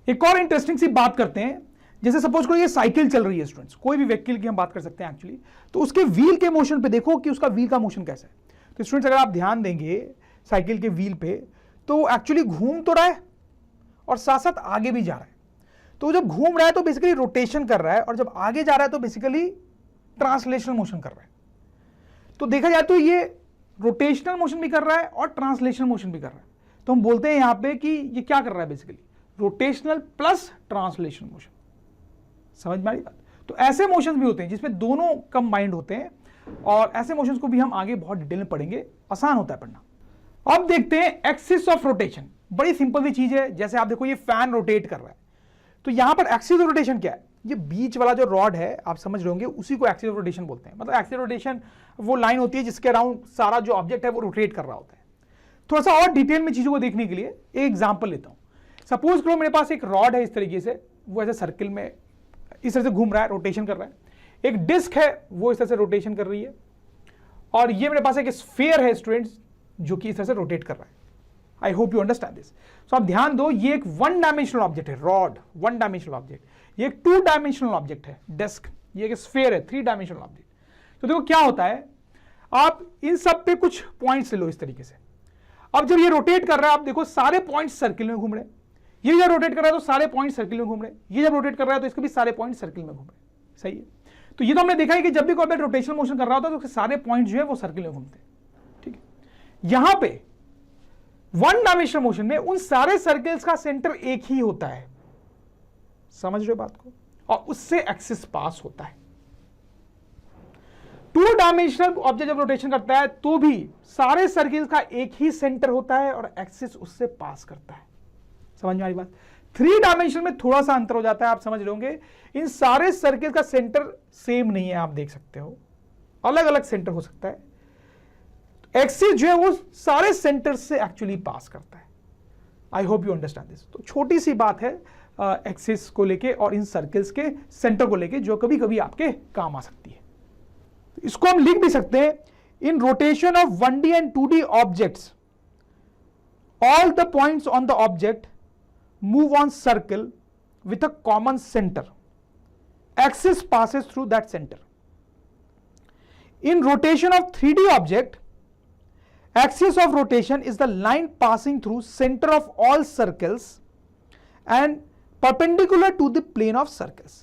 एक और इंटरेस्टिंग सी बात करते हैं, जैसे सपोज करो ये साइकिल चल रही है स्टूडेंट्स, कोई भी व्हीकल की हम बात कर सकते हैं एक्चुअली, तो उसके व्हील के मोशन पे देखो कि उसका व्हील का मोशन कैसा है। तो स्टूडेंट्स अगर आप ध्यान देंगे साइकिल के व्हील पे, तो एक्चुअली घूम तो रहा है और साथ साथ आगे भी जा रहा है। तो जब घूम रहा है तो बेसिकली रोटेशन कर रहा है, और जब आगे जा रहा है तो बेसिकली ट्रांसलेशनल मोशन कर रहा है। तो देखा जाए तो ये रोटेशनल मोशन भी कर रहा है और ट्रांसलेशनल मोशन भी कर रहा है। तो हम बोलते हैं यहां पे कि ये क्या कर रहा है, basically rotational plus translational motion. समझ में आ रही बात? तो ऐसे मोशंस भी होते हैं जिसमें दोनों कंबाइंड होते हैं, और ऐसे मोशंस को भी हम आगे बहुत डिटेल में पढ़ेंगे, आसान होता है पढ़ना। अब देखते हैं एक्सिस ऑफ रोटेशन। बड़ी सिंपल सी चीज है, जैसे आप देखो ये फैन रोटेट कर रहा है, तो यहां पर एक्सिस ऑफ रोटेशन क्या है? ये बीच वाला जो रॉड है आप समझ रहे होंगे, उसी को एक्सिस ऑफ रोटेशन बोलते हैं। मतलब एक्सिस ऑफ रोटेशन वो लाइन होती है जिसके अराउंड सारा जो ऑब्जेक्ट है वो रोटेट कर रहा होता है। थोड़ा सा और डिटेल में चीजों को देखने के लिए एक एग्जांपल लेता हूं। सपोज करो मेरे पास एक रॉड है इस तरीके से, वो ऐसे सर्किल में इस तरह से घूम रहा है, रोटेशन कर रहा है। एक डिस्क है वो इस तरह से रोटेशन कर रही है, और ये मेरे पास एक स्फीयर है स्टूडेंट्स जो कि इस तरह से रोटेट कर रहा है। I hope you understand this. So आप ध्यान दो, ये एक वन डायमेंशनल ऑब्जेक्ट है, रॉड वन डायमेंशनल ऑब्जेक्ट, ये एक टू डायमेंशनल ऑब्जेक्ट है डिस्क, ये एक स्फीयर है थ्री डायमेंशनल ऑब्जेक्ट। तो देखो क्या होता है, आप इन सब पे कुछ पॉइंट्स ले लो इस तरीके से। अब जब ये रोटेट कर रहा है, आप देखो सारे पॉइंट्स सर्किल में घूम रहे हैं। ये जब रोटेट कर रहा है तो सारे पॉइंट सर्किल में घूम रहे हैं, ये जब रोटेट कर रहा है तो इसके भी सारे पॉइंट सर्किल में घूम रहे हैं। सही है? तो ये तो हमने देखा है कि जब भी कोई ऑब्जेक्ट रोटेशनल मोशन कर रहा होता है तो उसके सारे पॉइंट जो है वो सर्किल में घूमते हैं। ठीक है? यहां पे वन डायमेंशनल मोशन में उन सारे सर्कल्स का सेंटर एक ही होता है। समझ रहे हो बात को? और उससे एक्सिस पास होता है। टू डायमेंशनल ऑब्जेक्ट जब रोटेशन करता है तो भी सारे सर्किल्स का एक ही सेंटर होता है और एक्सिस उससे पास करता है। समझ में आ रही बात? थ्री डायमेंशन में थोड़ा सा अंतर हो जाता है, आप समझ रहे होंगे। इन सारे सर्किल का सेंटर सेम नहीं है, आप देख सकते हो, अलग अलग सेंटर हो सकता है। एक्सिस जो है वो सारे सेंटर से एक्चुअली पास करता है। I hope you understand this. तो छोटी सी बात है एक्सिस को लेके और इन सर्किल्स के सेंटर को लेके, जो कभी कभी आपके काम आ सकती है। इसको हम लिख भी सकते हैं, इन rotation of 1D and 2D objects all the points on the object move on circle with a common center. Axis passes through that center. In rotation of 3D object, axis of rotation is the line passing through center of all circles and perpendicular to the plane of circles.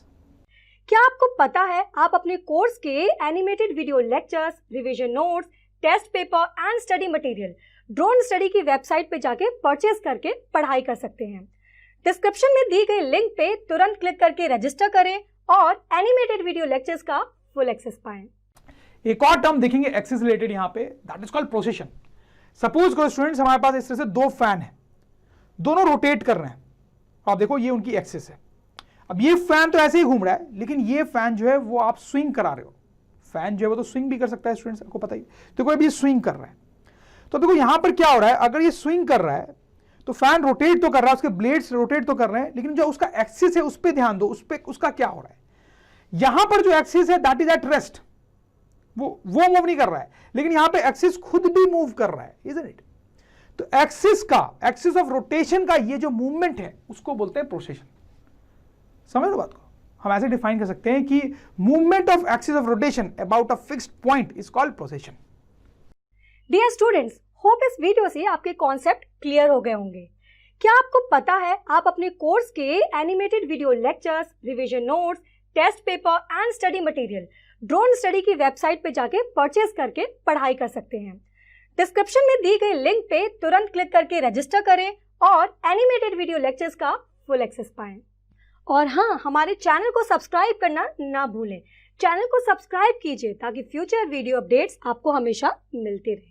क्या आपको पता है आप अपने course के animated video lectures, revision notes, test paper and study material Dronstudy की website पे जाके परचेज करके पढ़ाई कर सकते हैं। डिस्क्रिप्शन में दी गई लिंक पे तुरंत क्लिक करके रजिस्टर करें और एनिमेटेड वीडियो लेक्चर्स का फुल एक्सेस पाएं। एक और टर्म देखेंगे एक्सिस रिलेटेड यहां पे, that is called precession. Suppose करो स्टूडेंट्स हमारे पास इस तरह से दो फैन है, दोनों रोटेट कर रहे हैं। आप देखो ये उनकी एक्सिस है। अब ये फैन तो ऐसे ही घूम रहा है, लेकिन ये फैन जो है वो आप स्विंग करा रहे हो। फैन जो है वो तो स्विंग भी कर सकता है स्टूडेंट्स, आपको पता ही। देखो अभी ये स्विंग कर रहा है, तो देखो यहां पर क्या हो रहा है, अगर ये स्विंग कर रहा है तो फैन रोटेट तो कर रहा है, उसके ब्लेड्स रोटेट तो कर रहे हैं, लेकिन जो उसका एक्सिस है उस पर ध्यान दो, उस पे उसका क्या हो रहा है। यहां पर जो एक्सिस है दैट इज एट रेस्ट, वो मूव नहीं कर रहा है, लेकिन यहां पे एक्सिस खुद भी मूव कर रहा है, इजंट इट? तो एक्सिस ऑफ रोटेशन का ये जो मूवमेंट है उसको बोलते हैं प्रोसेशन। समझ लो बात को? हम ऐसे डिफाइन कर सकते हैं कि movement of axis of rotation about a fixed point is called precession. Dear students, hope इस वीडियो से आपके कॉन्सेप्ट क्लियर हो गए होंगे। क्या आपको पता है आप अपने कोर्स के animated video lectures, revision notes, test paper and study material Dronstudy की वेबसाइट पे जाके परचेज करके पढ़ाई कर सकते हैं। डिस्क्रिप्शन में दी गई लिंक पे तुरंत क्लिक करके रजिस्टर करें और एनिमेटेड वीडियो लेक्चर्स का फुल एक्सेस पाएं। और हाँ, हमारे चैनल को सब्सक्राइब करना ना भूलें। चैनल को सब्सक्राइब कीजिए ताकि फ्यूचर वीडियो अपडेट्स आपको हमेशा मिलते रहे।